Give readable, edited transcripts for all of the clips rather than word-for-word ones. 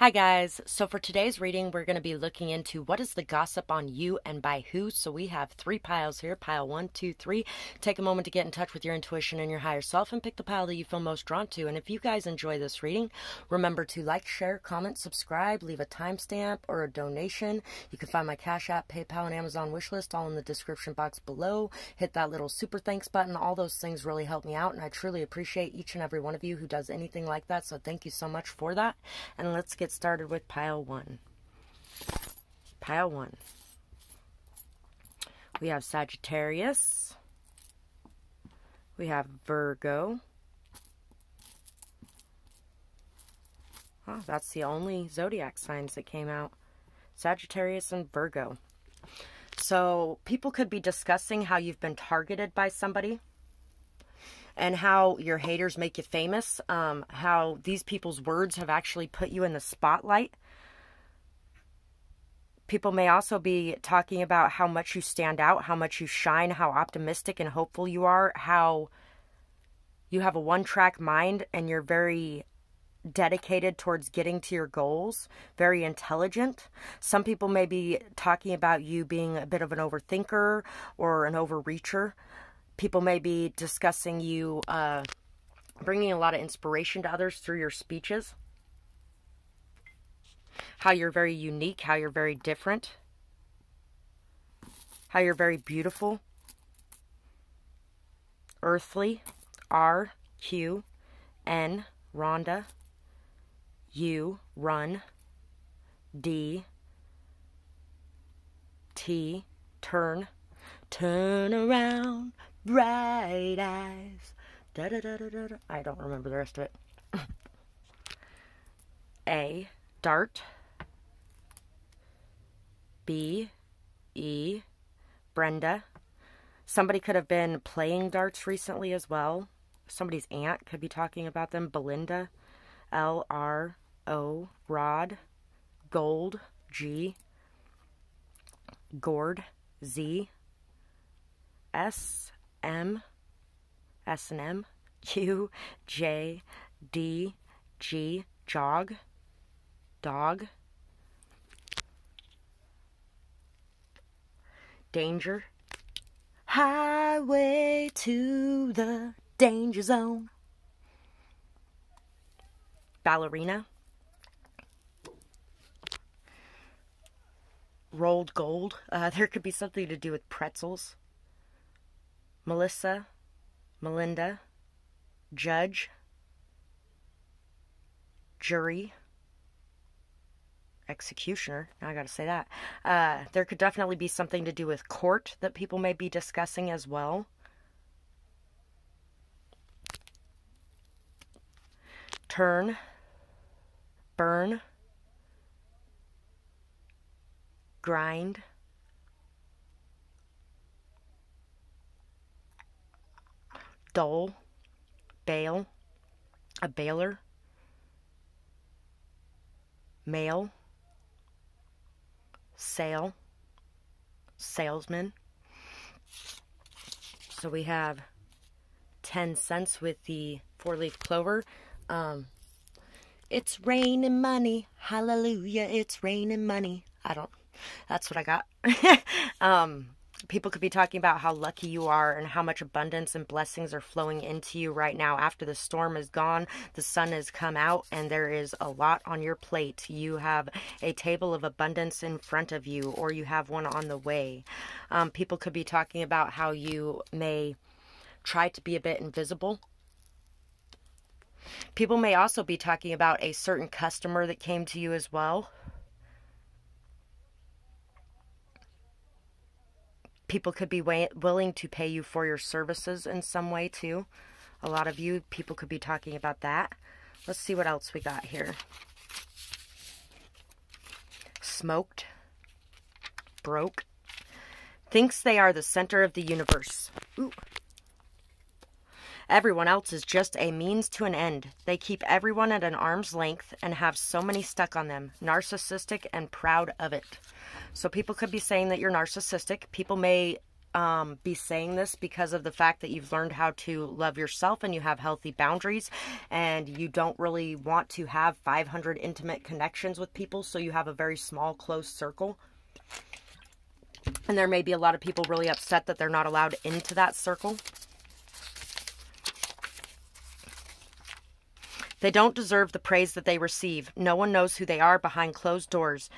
Hi guys, so for today's reading we're going to be looking into what is the gossip on you and by who. So we have 3 piles here, pile 1, 2, 3. Take a moment to get in touch with your intuition and your higher self and pick the pile that you feel most drawn to. And if you guys enjoy this reading, remember to like, share, comment, subscribe, leave a timestamp or a donation. You can find my Cash App, PayPal, and Amazon wishlist all in the description box below. Hit that little super thanks button. All those things really help me out and I truly appreciate each and every one of you who does anything like that. So thank you so much for that. And let's get started with pile 1. Pile 1. We have Sagittarius. We have Virgo. Oh, that's the only zodiac signs that came out. Sagittarius and Virgo. So people could be discussing how you've been targeted by somebody and how your haters make you famous, how these people's words have actually put you in the spotlight. People may also be talking about how much you stand out, how much you shine, how optimistic and hopeful you are, how you have a one-track mind and you're very dedicated towards getting to your goals, very intelligent. Some people may be talking about you being a bit of an overthinker or an overreacher. People may be discussing you bringing a lot of inspiration to others through your speeches. How you're very unique, how you're very different. How you're very beautiful. Earthly, R, Q, N, Rhonda, U, run, D, T, turn, turn around. Bright eyes. Da, da, da, da, da, da. I don't remember the rest of it. A. Dart. B. E. Brenda. Somebody could have been playing darts recently as well. Somebody's aunt could be talking about them. Belinda. L. R. O. Rod. Gold. G. Gourd. Z. S. M, S and M, Q, J, D, G, jog, dog, danger, highway to the danger zone, ballerina, rolled gold. There could be something to do with pretzels. Melissa, Melinda, judge, jury, executioner. Now I gotta say that. There could definitely be something to do with court that people may be discussing as well. Turn, burn, grind, dull, bail, a bailer, mail, sale, salesman. So we have 10 cents with the 4-leaf clover. It's raining money, hallelujah, it's raining money. That's what I got. People could be talking about how lucky you are and how much abundance and blessings are flowing into you right now. After the storm is gone, the sun has come out and there is a lot on your plate. You have a table of abundance in front of you, or you have one on the way. People could be talking about how you may try to be a bit invisible. People may also be talking about a certain customer that came to you as well. People could be willing to pay you for your services in some way too. A lot of you, people could be talking about that. Let's see what else we got here. Smoked. Broke. Thinks they are the center of the universe. Ooh. Everyone else is just a means to an end. They keep everyone at an arm's length and have so many stuck on them. Narcissistic and proud of it. So people could be saying that you're narcissistic. People may be saying this because of the fact that you've learned how to love yourself and you have healthy boundaries and you don't really want to have 500 intimate connections with people, so you have a very small, close circle. And there may be a lot of people really upset that they're not allowed into that circle. They don't deserve the praise that they receive. No one knows who they are behind closed doors.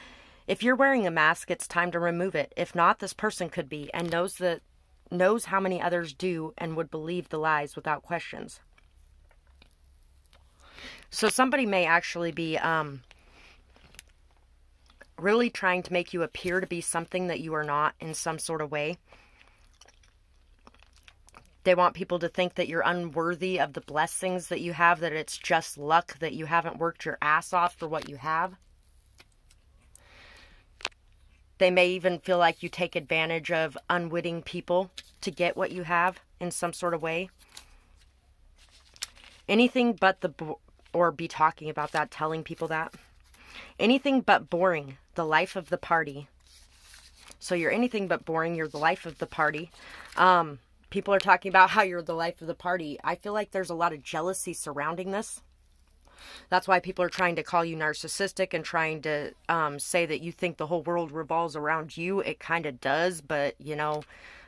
If you're wearing a mask, it's time to remove it. If not, this person could be, and knows how many others do and would believe the lies without questions. So somebody may actually be really trying to make you appear to be something that you are not in some sort of way. They want people to think that you're unworthy of the blessings that you have, that it's just luck, that you haven't worked your ass off for what you have. They may even feel like you take advantage of unwitting people to get what you have in some sort of way. Anything but or be talking about that, telling people that. Anything but boring, the life of the party. So you're anything but boring, you're the life of the party. People are talking about how you're the life of the party. I feel like there's a lot of jealousy surrounding this. That's why people are trying to call you narcissistic and trying to say that you think the whole world revolves around you. It kind of does, but, you know,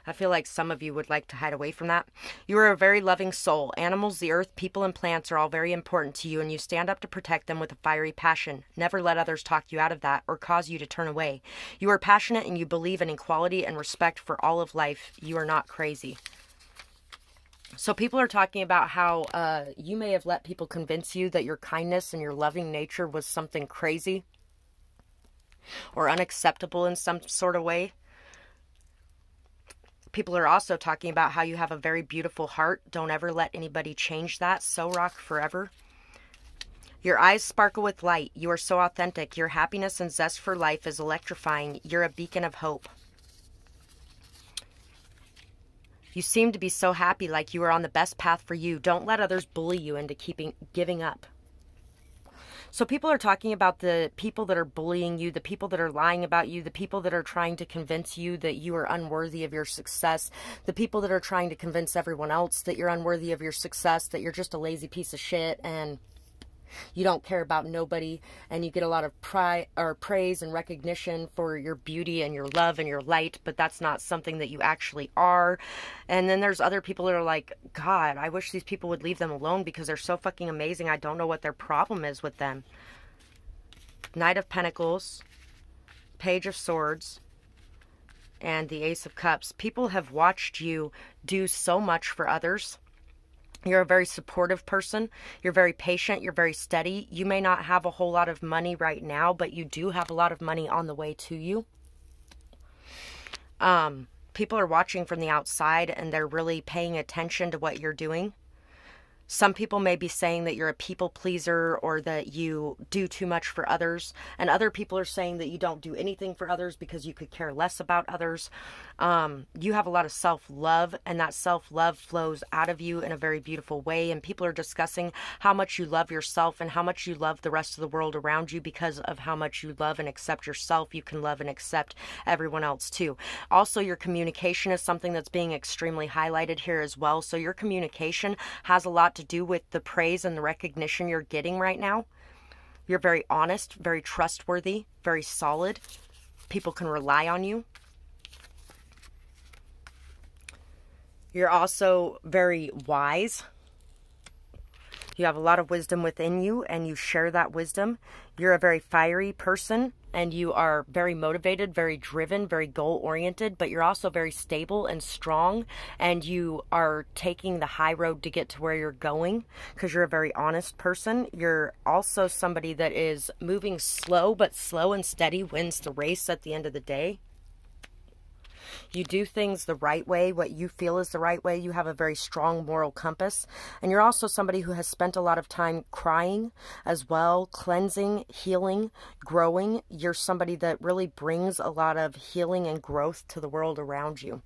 I feel like some of you would like to hide away from that. You are a very loving soul. Animals, the earth, people, and plants are all very important to you, and you stand up to protect them with a fiery passion. Never let others talk you out of that or cause you to turn away. You are passionate and you believe in equality and respect for all of life. You are not crazy. So people are talking about how you may have let people convince you that your kindness and your loving nature was something crazy or unacceptable in some sort of way. People are also talking about how you have a very beautiful heart. Don't ever let anybody change that. So rock forever. Your eyes sparkle with light. You are so authentic. Your happiness and zest for life is electrifying. You're a beacon of hope. You seem to be so happy, like you are on the best path for you. Don't let others bully you into giving up. So people are talking about the people that are bullying you, the people that are lying about you, the people that are trying to convince you that you are unworthy of your success, the people that are trying to convince everyone else that you're unworthy of your success, that you're just a lazy piece of shit and you don't care about nobody, and you get a lot of praise and recognition for your beauty and your love and your light, but that's not something that you actually are. And then there's other people that are like, God, I wish these people would leave them alone because they're so fucking amazing. I don't know what their problem is with them. Knight of Pentacles, Page of Swords, and the Ace of Cups. People have watched you do so much for others. You're a very supportive person. You're very patient. You're very steady. You may not have a whole lot of money right now, but you do have a lot of money on the way to you. People are watching from the outside and they're really paying attention to what you're doing. Some people may be saying that you're a people pleaser or that you do too much for others. And other people are saying that you don't do anything for others because you could care less about others. You have a lot of self-love, and that self-love flows out of you in a very beautiful way. And people are discussing how much you love yourself and how much you love the rest of the world around you. Because of how much you love and accept yourself, you can love and accept everyone else too. Also, your communication is something that's being extremely highlighted here as well. So your communication has a lot to do with the praise and the recognition you're getting right now. You're very honest, very trustworthy, very solid. People can rely on you. You're also very wise. You have a lot of wisdom within you, and you share that wisdom. You're a very fiery person, and you are very motivated, very driven, very goal-oriented, but you're also very stable and strong, and you are taking the high road to get to where you're going because you're a very honest person. You're also somebody that is moving slow, but slow and steady wins the race at the end of the day. You do things the right way, what you feel is the right way. You have a very strong moral compass. And you're also somebody who has spent a lot of time crying as well, cleansing, healing, growing. You're somebody that really brings a lot of healing and growth to the world around you.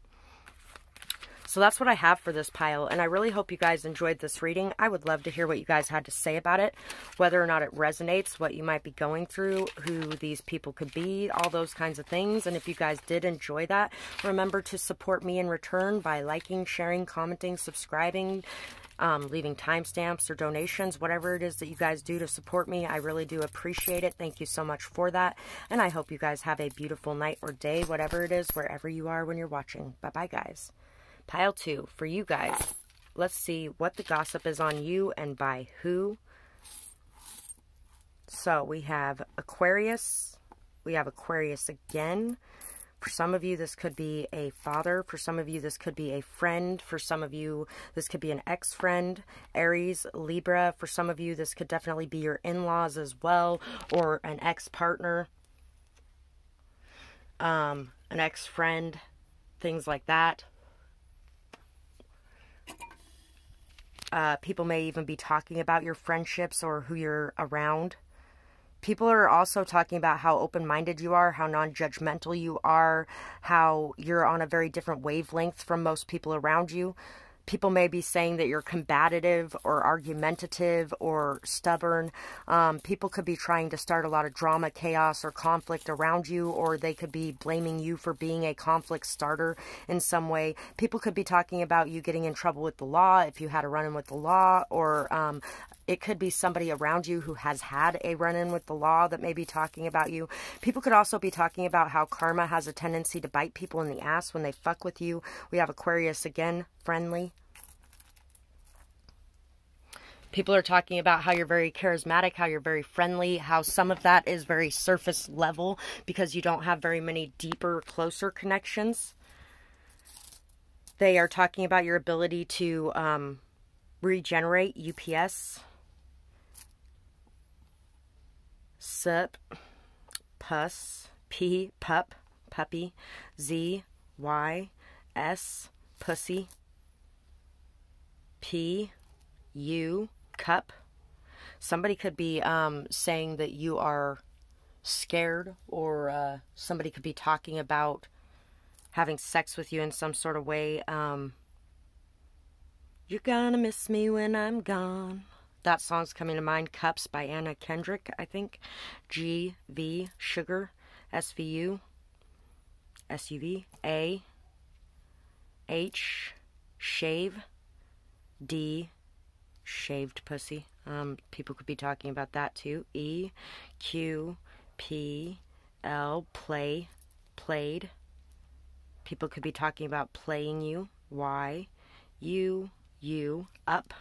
So that's what I have for this pile, and I really hope you guys enjoyed this reading. I would love to hear what you guys had to say about it, whether or not it resonates, what you might be going through, who these people could be, all those kinds of things. And if you guys did enjoy that, remember to support me in return by liking, sharing, commenting, subscribing, leaving timestamps or donations, whatever it is that you guys do to support me. I really do appreciate it. Thank you so much for that. And I hope you guys have a beautiful night or day, whatever it is, wherever you are when you're watching. Bye-bye, guys. Pile 2, for you guys. Let's see what the gossip is on you and by who. So we have Aquarius. We have Aquarius again. For some of you, this could be a father. For some of you, this could be a friend. For some of you, this could be an ex-friend. Aries, Libra. For some of you, this could definitely be your in-laws as well, or an ex-partner, an ex-friend, things like that. People may even be talking about your friendships or who you're around. People are also talking about how open-minded you are, how non-judgmental you are, how you're on a very different wavelength from most people around you. People may be saying that you're combative or argumentative or stubborn. People could be trying to start a lot of drama, chaos, or conflict around you, or they could be blaming you for being a conflict starter in some way. People could be talking about you getting in trouble with the law if you had a run-in with the law, or it could be somebody around you who has had a run-in with the law that may be talking about you. People could also be talking about how karma has a tendency to bite people in the ass when they fuck with you. We have Aquarius again, friendly. People are talking about how you're very charismatic, how you're very friendly, how some of that is very surface level because you don't have very many deeper, closer connections. They are talking about your ability to regenerate, UPS. Sup, pus, P, pup, puppy, Z, Y, S, pussy, P, U, cup. Somebody could be saying that you are scared, or somebody could be talking about having sex with you in some sort of way. You're gonna miss me when I'm gone. That song's coming to mind. Cups by Anna Kendrick, I think. G, V, sugar. SVU, SUV. A, H, shave. D, shaved pussy. People could be talking about that too. E, Q, P, L, play, played. People could be talking about playing you. Y, U, up,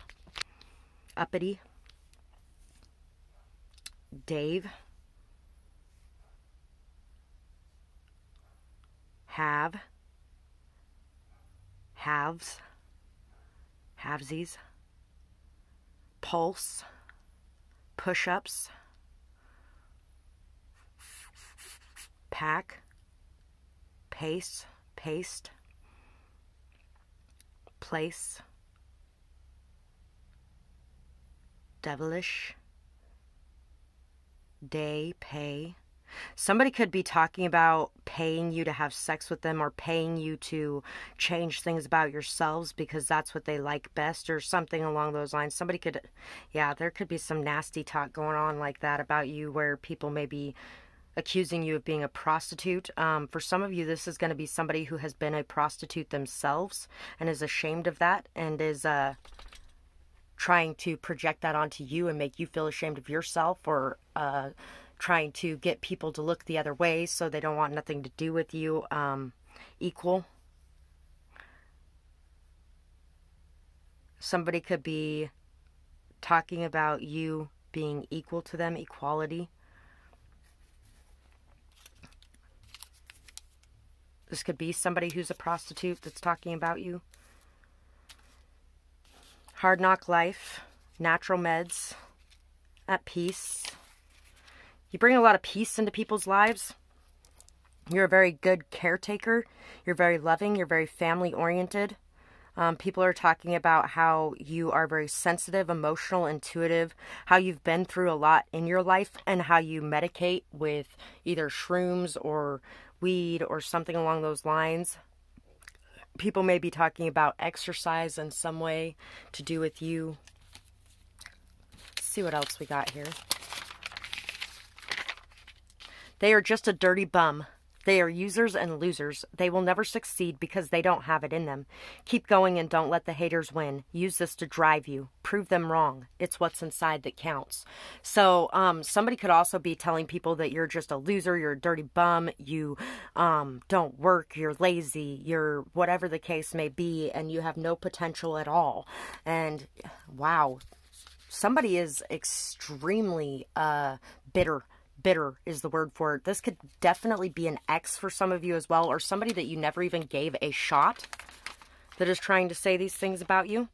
uppity. Dave, have, halves, halvesies. Pulse, push-ups. Pack, pace, paste. Place, devilish. Day, pay. Somebody could be talking about paying you to have sex with them, or paying you to change things about yourselves because that's what they like best, or something along those lines. Somebody could, yeah, there could be some nasty talk going on like that about you, where people may be accusing you of being a prostitute. For some of you, this is going to be somebody who has been a prostitute themselves and is ashamed of that, and is trying to project that onto you and make you feel ashamed of yourself, or trying to get people to look the other way so they don't want nothing to do with you. Equal. Somebody could be talking about you being equal to them, equality. This could be somebody who's a prostitute that's talking about you. Hard knock life, natural meds, at peace. You bring a lot of peace into people's lives. You're a very good caretaker. You're very loving. You're very family oriented. People are talking about how you are very sensitive, emotional, intuitive, how you've been through a lot in your life, and how you medicate with either shrooms or weed or something along those lines. People may be talking about exercise in some way to do with you. Let's see what else we got here. They are just a dirty bum. They are users and losers. They will never succeed because they don't have it in them. Keep going and don't let the haters win. Use this to drive you. Prove them wrong. It's what's inside that counts. So somebody could also be telling people that you're just a loser, you're a dirty bum, you don't work, you're lazy, you're whatever the case may be, and you have no potential at all. And wow, somebody is extremely bitter. Bitter is the word for it. This could definitely be an ex for some of you as well, or somebody that you never even gave a shot that is trying to say these things about you.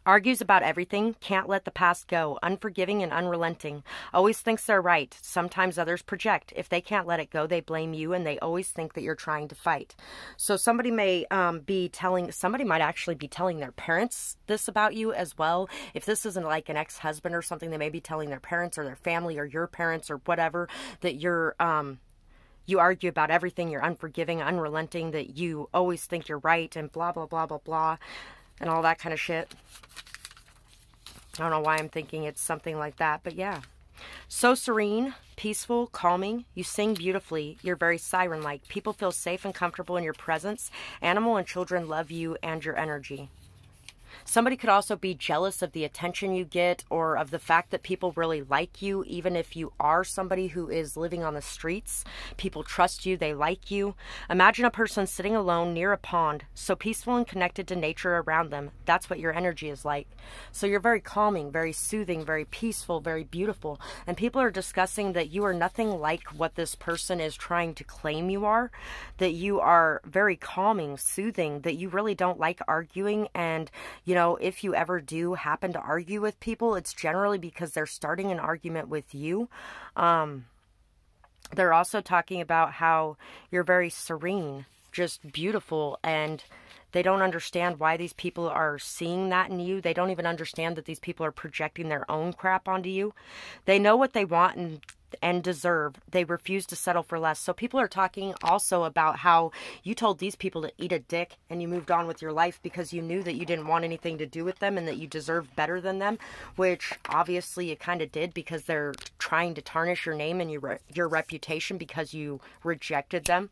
Argues about everything, can't let the past go, unforgiving and unrelenting, always thinks they're right. Sometimes others project. If they can't let it go, they blame you, and they always think that you're trying to fight. So somebody may somebody might actually be telling their parents this about you as well. If this isn't like an ex-husband or something, they may be telling their parents or their family or your parents or whatever that you're, you argue about everything, you're unforgiving, unrelenting, that you always think you're right, and blah, blah, blah, blah, blah, and all that kind of shit. I don't know why I'm thinking it's something like that, but yeah. So serene, peaceful, calming. You sing beautifully. You're very siren-like. People feel safe and comfortable in your presence. Animal and children love you and your energy. Somebody could also be jealous of the attention you get, or of the fact that people really like you, even if you are somebody who is living on the streets. People trust you, they like you. Imagine a person sitting alone near a pond, so peaceful and connected to nature around them. That's what your energy is like. So you're very calming, very soothing, very peaceful, very beautiful. And people are discussing that you are nothing like what this person is trying to claim you are. That you are very calming, soothing, that you really don't like arguing, and you know, if you ever do happen to argue with people, it's generally because they're starting an argument with you. They're also talking about how you're very serene, just beautiful, and they don't understand why these people are seeing that in you. They don't even understand that these people are projecting their own crap onto you. They know what they want and deserve. They refuse to settle for less. So people are talking also about how you told these people to eat a dick and you moved on with your life because you knew that you didn't want anything to do with them and that you deserved better than them, which obviously you kind of did, because they're trying to tarnish your name and your reputation because you rejected them.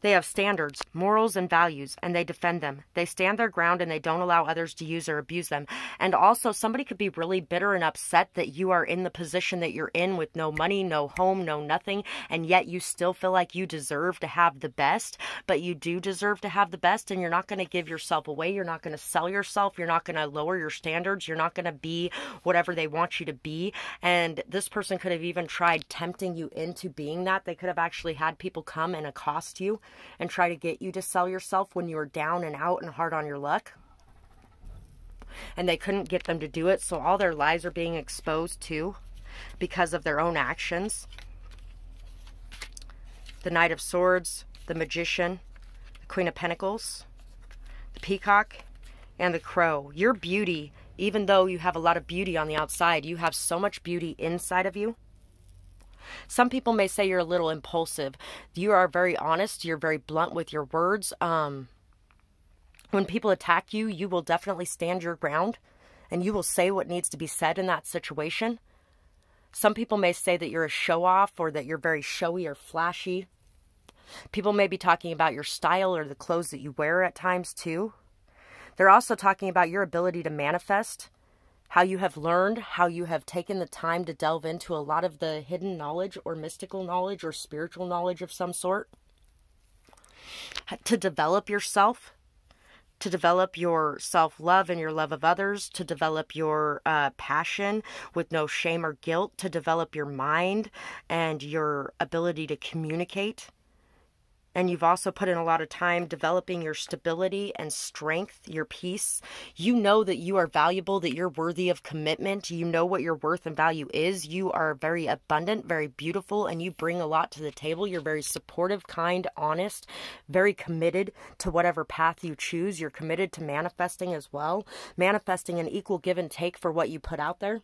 They have standards, morals, and values, and they defend them. They stand their ground, and they don't allow others to use or abuse them. And also, somebody could be really bitter and upset that you are in the position that you're in with no money, no home, no nothing, and yet you still feel like you deserve to have the best. But you do deserve to have the best, and you're not going to give yourself away. You're not going to sell yourself. You're not going to lower your standards. You're not going to be whatever they want you to be. And this person could have even tried tempting you into being that. They could have actually had people come and accost you and try to get you to sell yourself when you were down and out and hard on your luck. And they couldn't get them to do it, so all their lies are being exposed too because of their own actions. The Knight of Swords, the Magician, the Queen of Pentacles, the Peacock, and the Crow. Your beauty, even though you have a lot of beauty on the outside, you have so much beauty inside of you. Some people may say you're a little impulsive. You are very honest. You're very blunt with your words. When people attack you, you will definitely stand your ground and you will say what needs to be said in that situation. Some people may say that you're a show-off or that you're very showy or flashy. People may be talking about your style or the clothes that you wear at times too. They're also talking about your ability to manifest, how you have learned, how you have taken the time to delve into a lot of the hidden knowledge or mystical knowledge or spiritual knowledge of some sort, to develop yourself, to develop your self-love and your love of others, to develop your passion with no shame or guilt, to develop your mind and your ability to communicate. And you've also put in a lot of time developing your stability and strength, your peace. You know that you are valuable, that you're worthy of commitment. You know what your worth and value is. You are very abundant, very beautiful, and you bring a lot to the table. You're very supportive, kind, honest, very committed to whatever path you choose. You're committed to manifesting as well. Manifesting an equal give and take for what you put out there.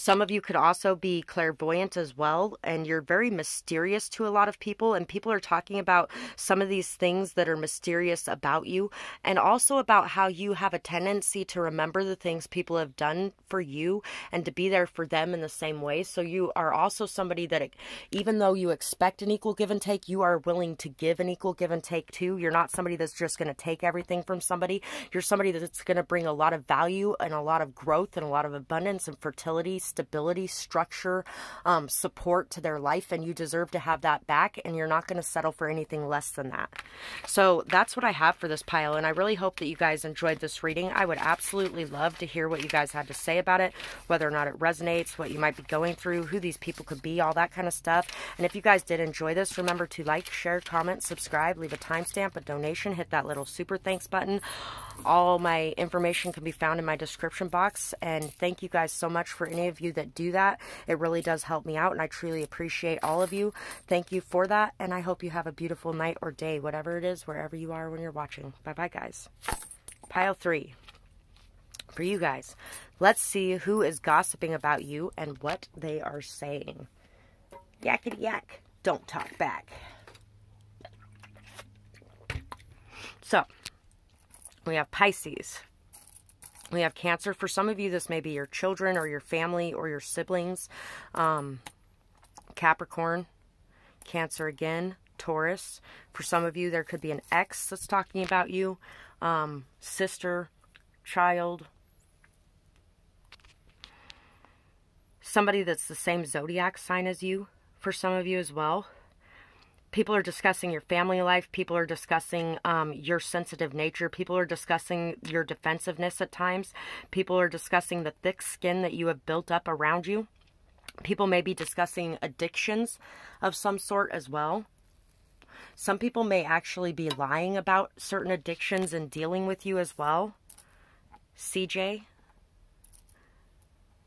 Some of you could also be clairvoyant as well, and you're very mysterious to a lot of people, and people are talking about some of these things that are mysterious about you, and also about how you have a tendency to remember the things people have done for you and to be there for them in the same way. So you are also somebody that, even though you expect an equal give and take, you are willing to give an equal give and take too. You're not somebody that's just going to take everything from somebody. You're somebody that's going to bring a lot of value and a lot of growth and a lot of abundance and fertility, stability, structure, support to their life, and you deserve to have that back, and you're not going to settle for anything less than that. So that's what I have for this pile, and I really hope that you guys enjoyed this reading. I would absolutely love to hear what you guys had to say about it, whether or not it resonates, what you might be going through, who these people could be, all that kind of stuff. And if you guys did enjoy this, remember to like, share, comment, subscribe, leave a timestamp, a donation, hit that little super thanks button. All my information can be found in my description box, and thank you guys so much for any of you that do that. It really does help me out, and I truly appreciate all of you. Thank you for that, and I hope you have a beautiful night or day, whatever it is, wherever you are when you're watching. Bye-bye, guys. Pile 3. For you guys, let's see who is gossiping about you and what they are saying. Yakety yak. Don't talk back. So, we have Pisces. We have Cancer. For some of you, this may be your children or your family or your siblings. Capricorn, Cancer again, Taurus. For some of you, there could be an ex that's talking about you. Sister, child. Somebody that's the same zodiac sign as you, for some of you as well. People are discussing your family life. People are discussing your sensitive nature. People are discussing your defensiveness at times. People are discussing the thick skin that you have built up around you. People may be discussing addictions of some sort as well. Some people may actually be lying about certain addictions and dealing with you as well. CJ,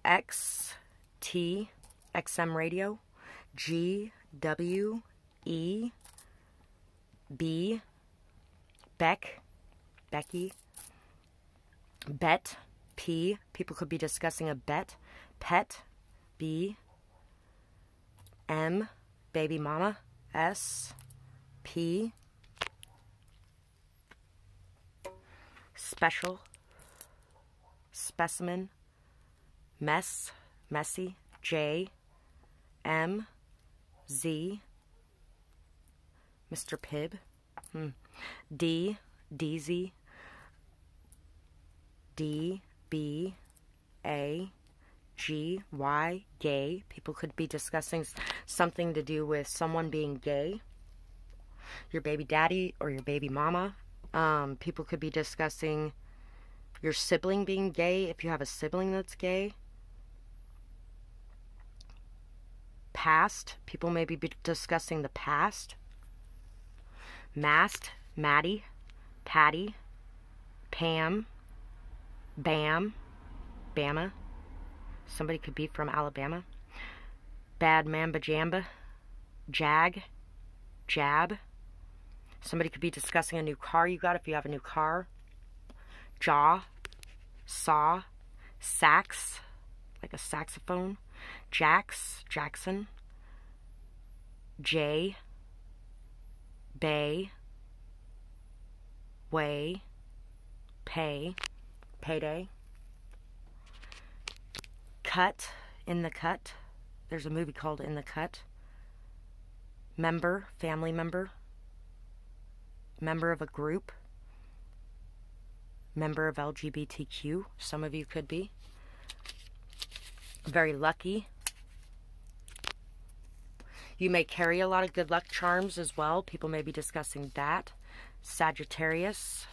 XT, XM Radio, GW, E, B, Beck, Becky, Bet, P. People could be discussing a bet. Pet, B, M, Baby Mama, S, P, Special, Specimen, Mess, Messy, J, M, Z, Mr. Pibb, D, DZ, D, B, A, G, Y, gay. People could be discussing something to do with someone being gay. Your baby daddy or your baby mama. People could be discussing your sibling being gay if you have a sibling that's gay. Past. People may be discussing the past. Mast, Maddie, Patty, Pam, Bam, Bama. Somebody could be from Alabama. Bad Mamba Jamba, Jag, Jab. Somebody could be discussing a new car you got if you have a new car. Jaw, Saw, Sax, like a saxophone. Jax, Jackson. J, Bay, Way, Pay, Payday. Cut, In the Cut. There's a movie called In the Cut. Member, family member. Member of a group. Member of LGBTQ. Some of you could be. Very lucky. You may carry a lot of good luck charms as well. People may be discussing that. Sagittarius.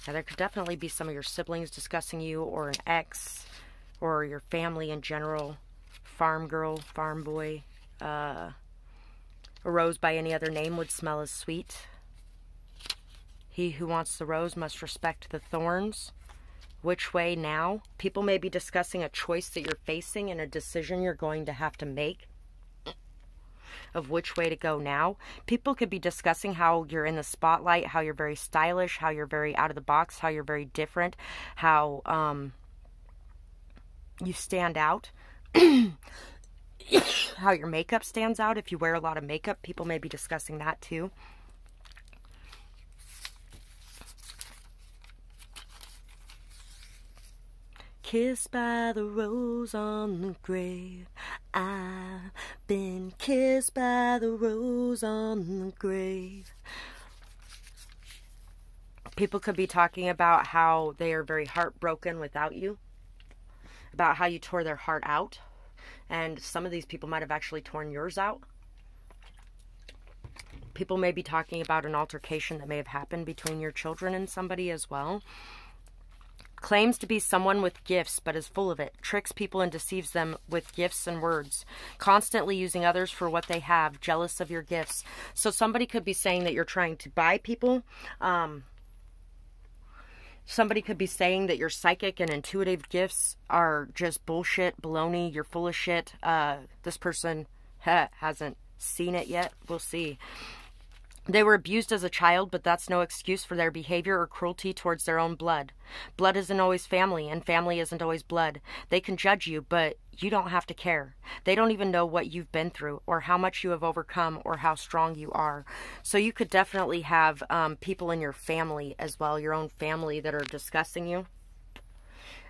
Now, there could definitely be some of your siblings discussing you, or an ex, or your family in general. Farm girl, farm boy. A rose by any other name would smell as sweet. He who wants the rose must respect the thorns. Which way now? People may be discussing a choice that you're facing and a decision you're going to have to make of which way to go now. People could be discussing how you're in the spotlight, how you're very stylish, how you're very out of the box, how you're very different, how you stand out. How your makeup stands out. If you wear a lot of makeup, people may be discussing that too. Kissed by the rose on the grave. I've been kissed by the rose on the grave. People could be talking about how they are very heartbroken without you. About how you tore their heart out. And some of these people might have actually torn yours out. People may be talking about an altercation that may have happened between your children and somebody as well. Claims to be someone with gifts, but is full of it. Tricks people and deceives them with gifts and words. Constantly using others for what they have. Jealous of your gifts. So somebody could be saying that you're trying to buy people. Somebody could be saying that your psychic and intuitive gifts are just bullshit, baloney, you're full of shit. This person hasn't seen it yet. We'll see. They were abused as a child, but that's no excuse for their behavior or cruelty towards their own blood. Blood isn't always family, and family isn't always blood. They can judge you, but you don't have to care. They don't even know what you've been through, or how much you have overcome, or how strong you are. So you could definitely have people in your family as well, your own family, that are discussing you.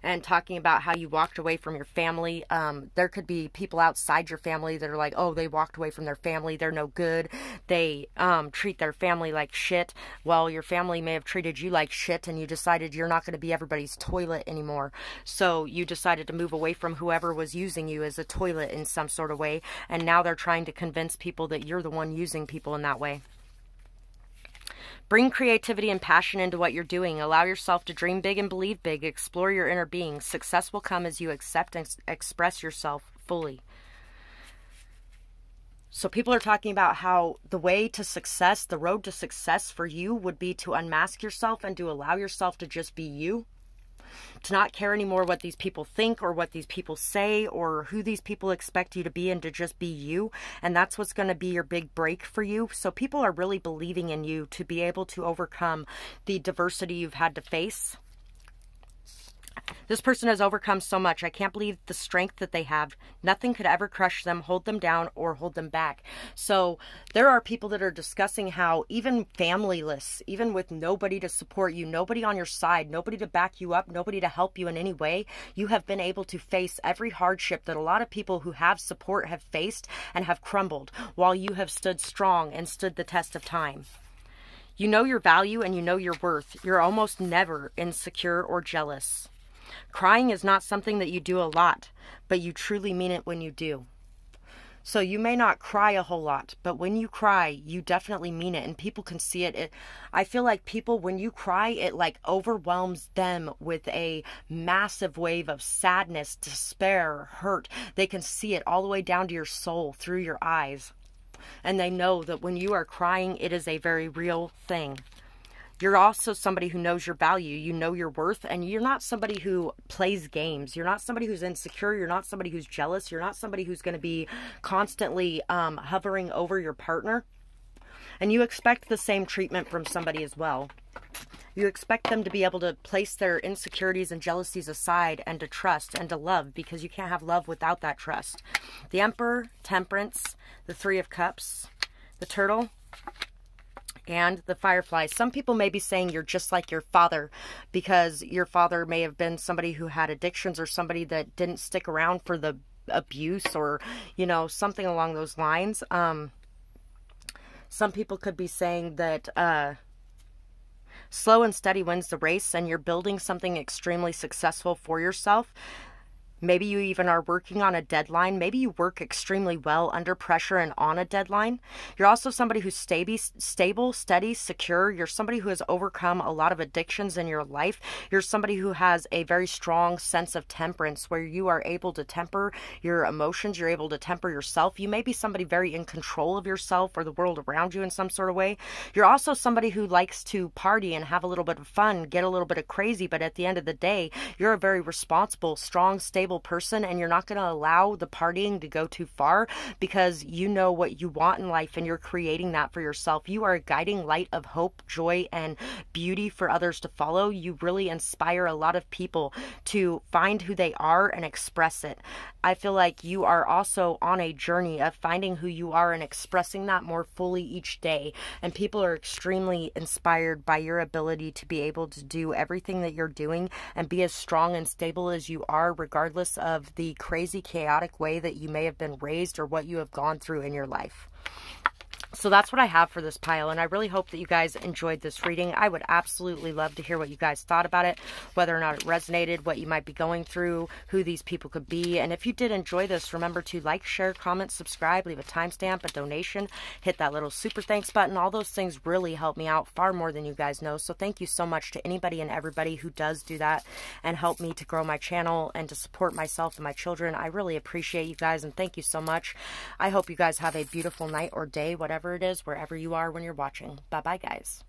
And talking about how you walked away from your family. There could be people outside your family that are like, oh, they walked away from their family. They're no good. They treat their family like shit. Well, your family may have treated you like shit, and you decided you're not going to be everybody's toilet anymore. So you decided to move away from whoever was using you as a toilet in some sort of way. And now they're trying to convince people that you're the one using people in that way. Bring creativity and passion into what you're doing. Allow yourself to dream big and believe big. Explore your inner being. Success will come as you accept and express yourself fully. So people are talking about how the way to success, the road to success for you would be to unmask yourself and to allow yourself to just be you. To not care anymore what these people think or what these people say or who these people expect you to be, and to just be you. And that's what's going to be your big break for you. So people are really believing in you to be able to overcome the diversity you've had to face. This person has overcome so much. I can't believe the strength that they have. Nothing could ever crush them, hold them down, or hold them back. So there are people that are discussing how even familyless, even with nobody to support you, nobody on your side, nobody to back you up, nobody to help you in any way, you have been able to face every hardship that a lot of people who have support have faced and have crumbled, while you have stood strong and stood the test of time. You know your value and you know your worth. You're almost never insecure or jealous. Crying is not something that you do a lot, but you truly mean it when you do. So you may not cry a whole lot, but when you cry, you definitely mean it, and people can see it. I feel like people, when you cry, it like overwhelms them with a massive wave of sadness, despair, hurt. They can see it all the way down to your soul through your eyes. And they know that when you are crying, it is a very real thing. You're also somebody who knows your value. You know your worth, and you're not somebody who plays games. You're not somebody who's insecure. You're not somebody who's jealous. You're not somebody who's going to be constantly hovering over your partner. And you expect the same treatment from somebody as well. You expect them to be able to place their insecurities and jealousies aside and to trust and to love, because you can't have love without that trust. The Emperor, Temperance, the Three of Cups, the Turtle, and the Firefly. Some people may be saying you're just like your father, because your father may have been somebody who had addictions, or somebody that didn't stick around for the abuse, or, you know, something along those lines. Some people could be saying that slow and steady wins the race, and you're building something extremely successful for yourself. Maybe you even are working on a deadline. Maybe you work extremely well under pressure and on a deadline. You're also somebody who's stable, steady, secure. You're somebody who has overcome a lot of addictions in your life. You're somebody who has a very strong sense of temperance, where you are able to temper your emotions. You're able to temper yourself. You may be somebody very in control of yourself or the world around you in some sort of way. You're also somebody who likes to party and have a little bit of fun, get a little bit of crazy, but at the end of the day, you're a very responsible, strong, stable stable person, and you're not going to allow the partying to go too far because you know what you want in life and you're creating that for yourself. You are a guiding light of hope, joy, and beauty for others to follow. You really inspire a lot of people to find who they are and express it. I feel like you are also on a journey of finding who you are and expressing that more fully each day. And people are extremely inspired by your ability to be able to do everything that you're doing and be as strong and stable as you are, regardless of the crazy, chaotic way that you may have been raised or what you have gone through in your life. So that's what I have for this pile, and I really hope that you guys enjoyed this reading. I would absolutely love to hear what you guys thought about it, whether or not it resonated, what you might be going through, who these people could be. And if you did enjoy this, remember to like, share, comment, subscribe, leave a timestamp, a donation, hit that little super thanks button. All those things really help me out far more than you guys know. So thank you so much to anybody and everybody who does do that and help me to grow my channel and to support myself and my children. I really appreciate you guys, and thank you so much. I hope you guys have a beautiful night or day, whatever it is, wherever you are when you're watching. Bye-bye, guys.